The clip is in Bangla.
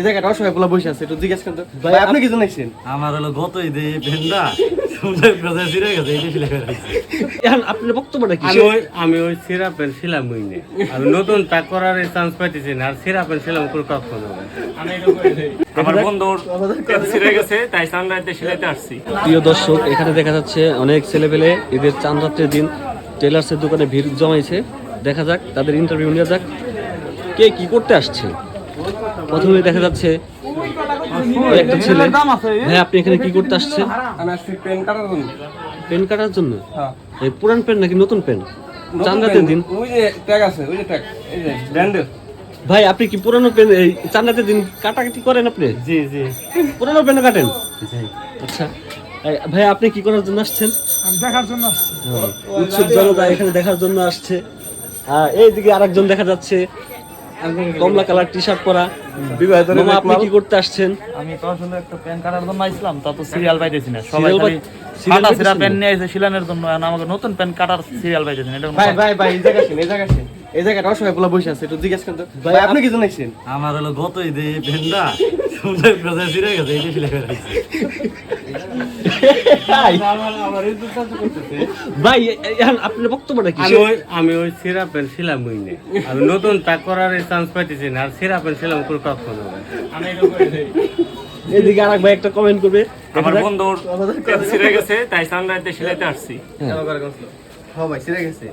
এই জায়গাটা অসহায় পোলা বসে আছে, একটু জিজ্ঞেস করতে ভাই আপনি কি জানাইছেন? আমার হলো গত ঈদে ভেন্ডা সুন্দর কথা ছিঁড়ে গেছে এই ছিল। এখন আপনার বক্তব্যটা কি? আমি ওই সিরাপের ছিলাম বুঝলি, আমি নতুন প্যাক করার চান্স পাইতেছি না, আর সিরাপের ছিলাম করে কখন হবে। আমার বন্ধুর ছিঁড়ে গেছে তাই সানরাইজে সিলাইতে আসছি। প্রিয় দর্শক, এখানে দেখা যাচ্ছে অনেক ছেলেপেলে ঈদের চাঁদ রাত্রের দিন টেলার্সের দোকানে ভিড় জমাইছে। দেখা যাক, তাদের ইন্টারভিউ নেওয়া যাক, কে কি করতে আসছে। প্রথমে দেখা যাচ্ছে একটা ছেলে। হ্যাঁ, আপনি এখানে কি করতে আসছেন? আমি আসছি পেন কাটার জন্য। পেন কাটার জন্য? হ্যাঁ। এই পুরান পেন নাকি নতুন পেন? চাঁদ রাতের দিন ওই যে ট্যাগ আছে, ওই যে ট্যাগ, এই যে ব্র্যান্ডের। ভাই, আপনি কি পুরানো পেন এই চাঁদ রাতের দিন কাটাকাটি করেন? আপনি জি জি পুরানো পেন কাটেন? আচ্ছা ভাই, আপনি কি করার জন্য আসছেন? দেখার জন্য আসছি। উৎসুক জনতা এখানে দেখার জন্য আসছে। এইদিকে আরেকজন দেখা যাচ্ছে কমলা কালার টি শার্ট পরা। মামা, আপনি কি করতে আসছেন? আমি তোর জন্য একটা প্যান কাটার জন্য আইছিলাম, তা তো সিরিয়াল পাইতেছি না। সবাই সিরিয়াল খালি সিরিয়াল কাটা সিরা পাইতেছেন প্যান না? নিয়ে এসে শিলানের জন্য, আর আমাকে নতুন প্যান কাটার সিরিয়াল পাইতেছি না। এটা ভাই ভাই ভাই, এই জায়গা আসেন, এই জায়গা আসেন। এই জায়গাটা অসহায় পোলা বসে আছে, একটু জিজ্ঞেস করতে ভাই আপনি কি জানাইছেন? আমার হলো গত ঈদে ভেন্ডা সুন্দর কথা ছিঁড়ে গেছে এই ছিল। ভাই, এখন আপনার বক্তব্যটা কি? আমি ওই সিরাপের ছিলাম বুঝলি, আমি নতুন প্যাক করার চান্স পাইতেছি না, আর সিরাপের ছিলাম করে কখন হবে। এদিকে আরেক ভাই একটা কমেন্ট করবে। আমার বন্ধুর ছিঁড়ে গেছে তাই সানরাইজে সিলাইতে আসছি। হ্যাঁ ভাই, ছিড়ে গেছে।